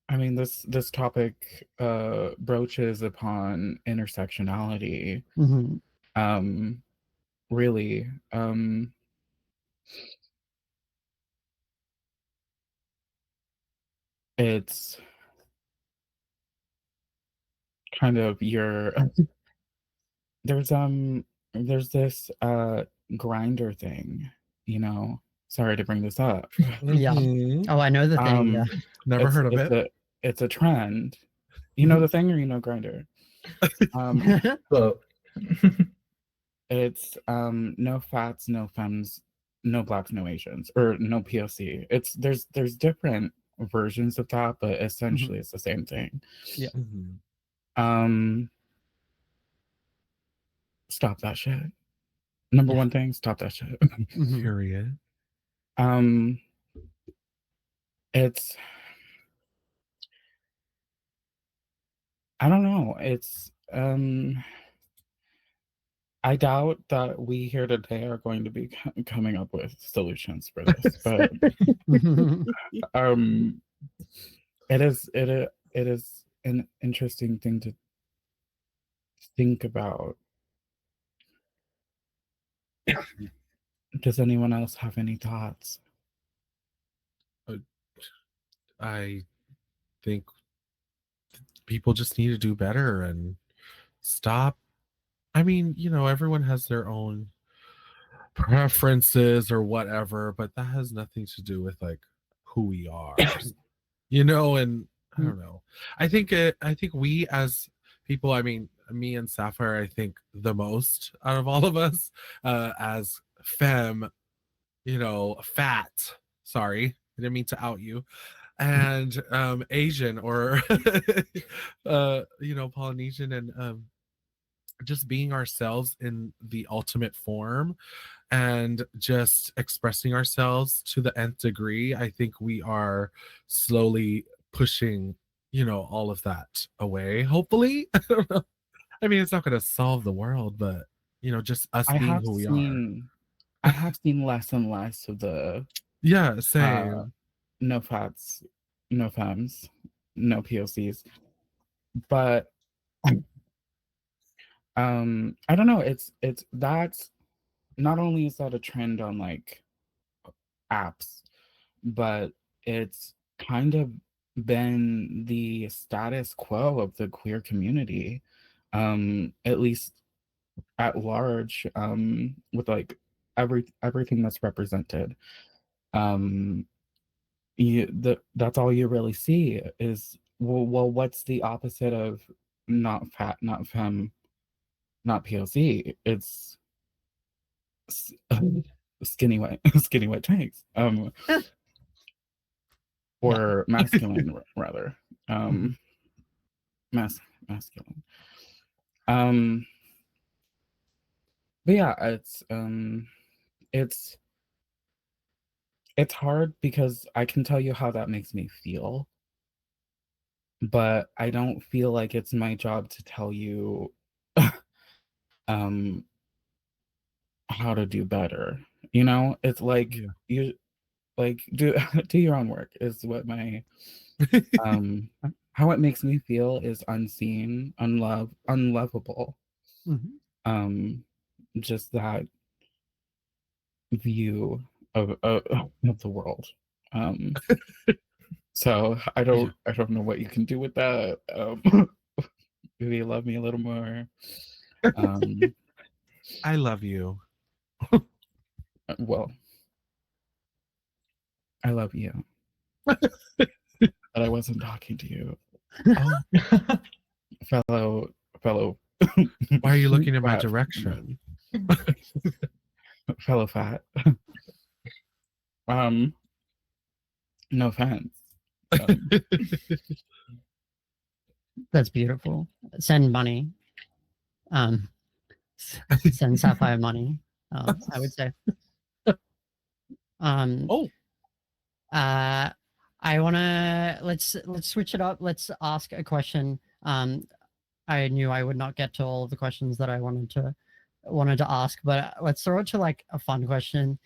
I mean, this topic broaches upon intersectionality. Mm-hmm. Really, it's kind of your there's this grinder thing, you know. Sorry to bring this up. Yeah. Mhm. Oh, I know the thing. Yeah. Never heard of it's it. it's a trend. You know the thing, or you know grinder. Well, It's no fats, no femmes, no blacks, no Asians, or no POC. It's there's different versions of that, but essentially it's the same thing. Yeah. Mhm. Stop that shit. Number Yeah. one thing, stop that shit. Mhm. Period. Um, it's I don't know. I doubt that we here today are going to be coming up with solutions for this, but um, it is an interesting thing to think about. Does anyone else have any thoughts? I think people just need to do better and stop. I mean, everyone has their own preferences or whatever, but that has nothing to do with like who we are. And I don't know. I think we as people, I mean, me and Sapphire, I think the most out of all of us, as femme, fat. Sorry, I didn't mean to out you. And Asian or Polynesian, and just being ourselves in the ultimate form and just expressing ourselves to the nth degree. I think we are slowly pushing, all of that away. Hopefully, I don't know. I mean, it's not going to solve the world, but just us I being have who we are. seen I have seen less and less of the Yeah, same. no fats, no femmes, no POCs, but I don't know. It's that's not only is that a trend on like apps, but it's kind of been the status quo of the queer community, at least at large, with like everything that's represented. Um, that's all you really see is well, what's the opposite of not fat, not femme, not POC? It's s- skinny white skinny white tanks. Or masculine rather. Um, masculine. Um, but yeah, it's it's hard because I can tell you how that makes me feel, but I don't feel like it's my job to tell you um how to do better. It's like Yeah. you like do do your own work is what my um how it makes me feel is unseen, unlovable. Mhm. Um just that view of the world. Um so Yeah. I don't know what you can do with that. Maybe love me a little more. Um I love you. well, I love you. But I wasn't talking to you. Oh, Fellow fellow why are you looking in my fat direction? fellow fat. No offense. That's beautiful. Send money. Um, send Sapphire money. I would say. Um, Oh, I wanna let's switch it up. Let's ask a question. I knew I would not get to all of the questions that I wanted to ask, but let's throw it to like a fun question.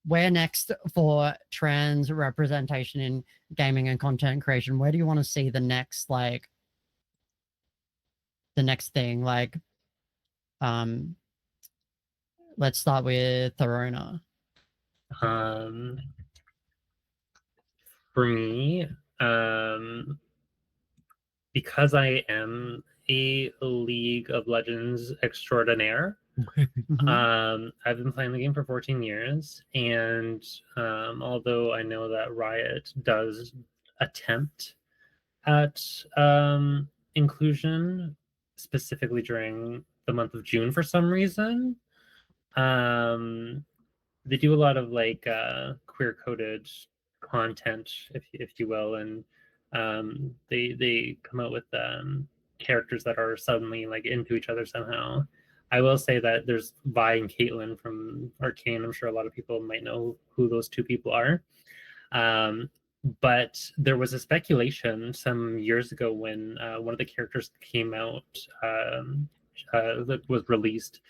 Where next for trans representation in gaming and content creation? Where do you want to see the next thing? Like, um, let's start with Therona. Um, for me, um, because I am a League of Legends extraordinaire, I've been playing the game for 14 years, and although I know that Riot does attempt at inclusion, specifically during the month of June for some reason, um, they do a lot of like queer coded content, if you will, and they come out with characters that are suddenly like into each other somehow. I will say that there's Vi and Caitlin from Arcane. I'm sure a lot of people might know who those two people are. But there was a speculation some years ago when one of the characters came out that was released,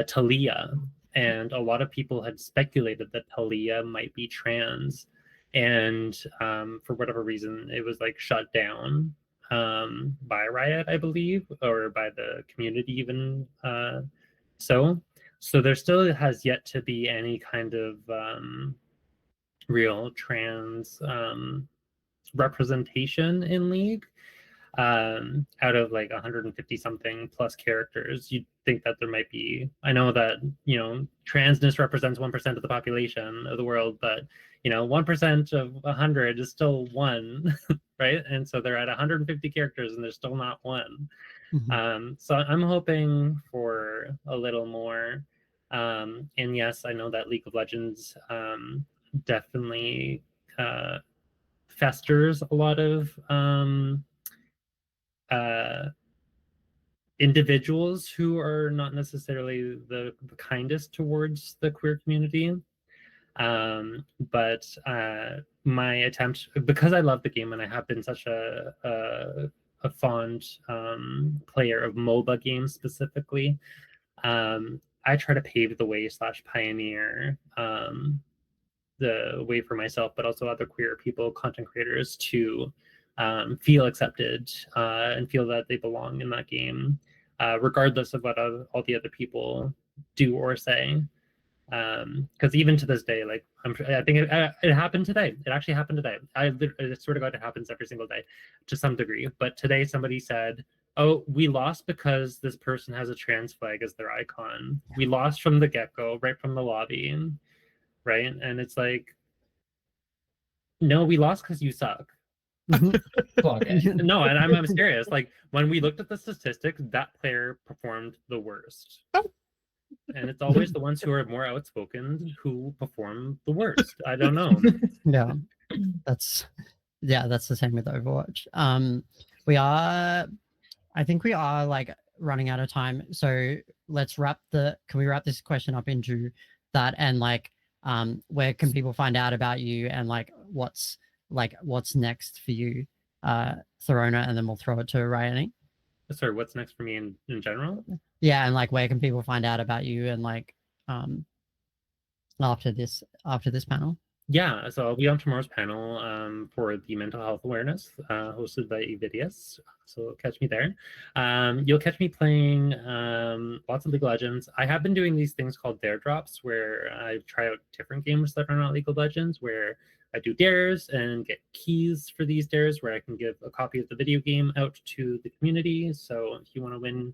Talia, and a lot of people had speculated that Talia might be trans, and for whatever reason, it was like shut down by Riot, I believe, or by the community even. So there still has yet to be any kind of real trans representation in League. Out of like 150 something plus characters, you'd think that there might be. I know that, you know, transness represents 1% of the population of the world, but you know, 1% of 100 is still one, right? And so they're at 150 characters and there's still not one. So I'm hoping for a little more. And yes, I know that League of Legends definitely festers a lot of individuals who are not necessarily the kindest towards the queer community. But my attempt, because I love the game and I have been such a fond player of MOBA games specifically, I try to pave the way / pioneer the way for myself, but also other queer people, content creators, to feel accepted and feel that they belong in that game, regardless of what all the other people do or say. Because even to this day, like I think it happened today. It actually happened today. I swear to God, it happens every single day to some degree. But today somebody said, "Oh, we lost because this person has a trans flag as their icon. We lost from the get-go, right from the lobby." Right? And it's like, no, we lost because you suck. No, and I'm serious. Like, when we looked at the statistics, that player performed the worst. And it's always the ones who are more outspoken who perform the worst. I don't know. Yeah, that's the same with Overwatch. I think we are like running out of time. So can we wrap this question up into that, and like where can people find out about you, and like what's next for you, Throna, and then we'll throw it to Ryanie. Sorry, what's next for me in general? Yeah, and like where can people find out about you, and like after this panel? Yeah, so I'll be on tomorrow's panel for the mental health awareness hosted by Evidius. So catch me there. You'll catch me playing lots of League of Legends. I have been doing these things called dare drops, where I try out different games that are not League of Legends, where I do dares and get keys for these dares, where I can give a copy of the video game out to the community. So if you want to win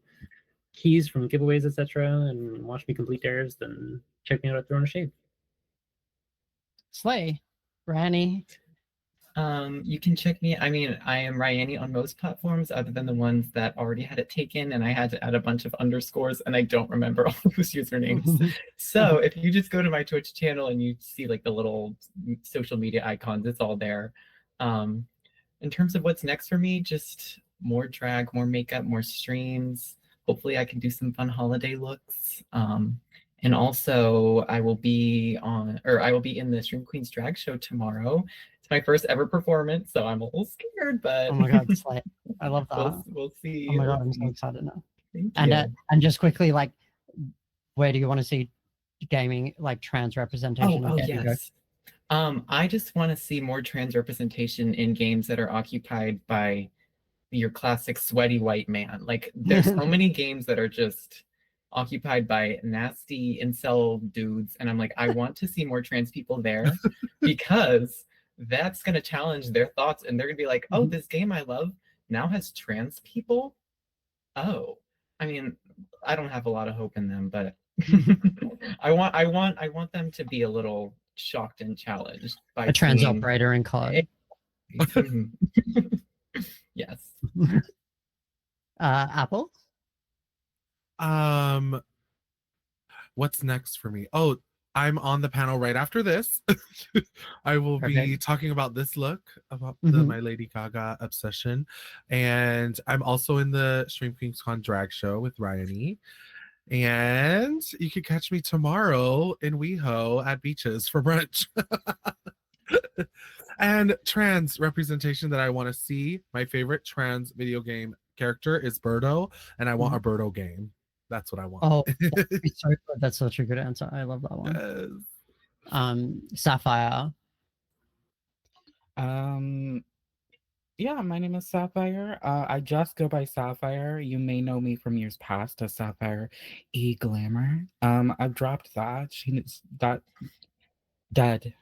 keys from giveaways, etc., and watch me complete dares, then check me out at Throne of Shade. Slay. Rani. You can check me. I mean, I am Ryanie on most platforms other than the ones that already had it taken, and I had to add a bunch of underscores, and I don't remember all those usernames. So if you just go to my Twitch channel and you see like the little social media icons, it's all there. In terms of what's next for me, just more drag, more makeup, more streams. Hopefully I can do some fun holiday looks. And also I will be in the Stream Queens drag show tomorrow. It's my first ever performance, so I'm a little scared, but oh my God, Slay. I love that. We'll see. Oh my God, I'm so excited now. Thank you. And just quickly, like, where do you want to see gaming, like, trans representation? Oh yes. I just want to see more trans representation in games that are occupied by your classic sweaty white man. Like, there's so many games that are just occupied by nasty incel dudes, and I'm like, I want to see more trans people there, because that's going to challenge their thoughts, and they're going to be like, oh, this game I love now has trans people. Oh, I mean, I don't have a lot of hope in them, but I want them to be a little shocked and challenged by a trans operator in COD. Yes. Apple. What's next for me? Oh, I'm on the panel right after this. I will be talking about this look, about my Lady Gaga obsession. And I'm also in the Stream Queens Con drag show with Ryanie. And you can catch me tomorrow in WeHo at Beaches for brunch. And trans representation that I want to see. My favorite trans video game character is Birdo, and I want a Birdo game. That's what I want. Oh, so good. That's such a good answer. I love that one. Yes. Sapphire. Yeah, my name is Sapphire. I just go by Sapphire. You may know me from years past as Sapphire E Glamour. I've dropped that. She's that dead.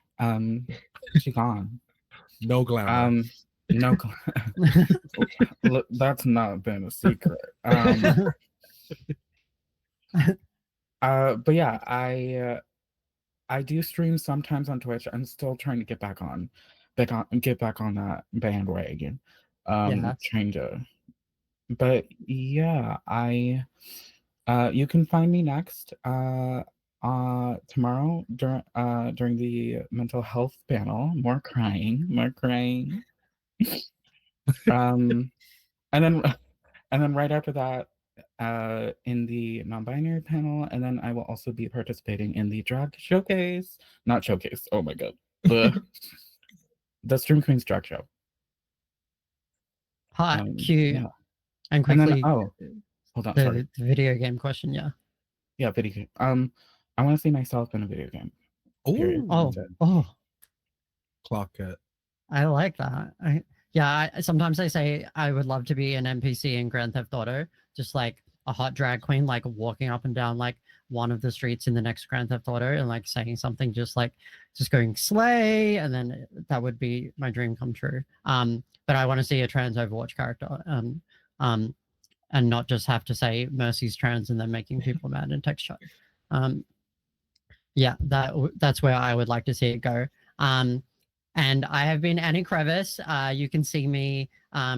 She gone. No glamour. No. Look, that's not been a secret. But yeah, I do stream sometimes on Twitch. I'm still trying to get back on that bandwagon. Trying to, but yeah, you can find me next tomorrow during the mental health panel. More crying. And then right after that, in the non-binary panel, and then I will also be participating in the drag showcase. Not showcase. Oh my god. The Stream Queens drag show. Hot, cute, yeah. and quickly. Hold on. Sorry. The video game question. Yeah, video game. I want to see myself in a video game. Oh. Clock it. I like that. Sometimes I say I would love to be an NPC in Grand Theft Auto, just like a hot drag queen, like walking up and down like one of the streets in the next Grand Theft Auto and like saying something just going slay, and then that would be my dream come true. But I want to see a trans Overwatch character, and not just have to say Mercy's trans and then making people mad in text chat. That's where I would like to see it go. And I have been Annie Crevice. You can see me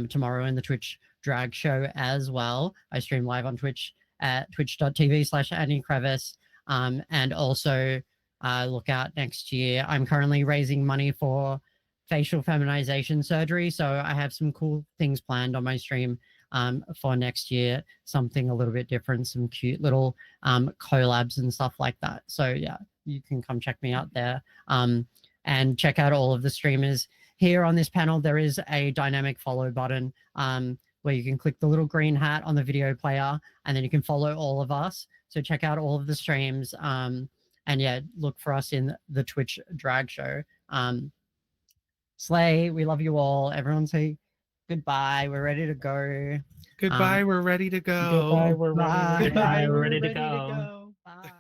tomorrow in the Twitch drag show as well. I stream live on Twitch at twitch.tv/Annie Crevice. And also look out next year. I'm currently raising money for facial feminization surgery. So I have some cool things planned on my stream for next year. Something a little bit different, some cute little collabs and stuff like that. So yeah, you can come check me out there. And check out all of the streamers. Here on this panel, there is a dynamic follow button where you can click the little green hat on the video player, and then you can follow all of us. So check out all of the streams. And yeah, look for us in the Twitch drag show. Slay, we love you all. Everyone say goodbye. We're ready to go. Goodbye, we're ready to go. Goodbye, we're ready to go. Goodbye, we're ready to go. Bye.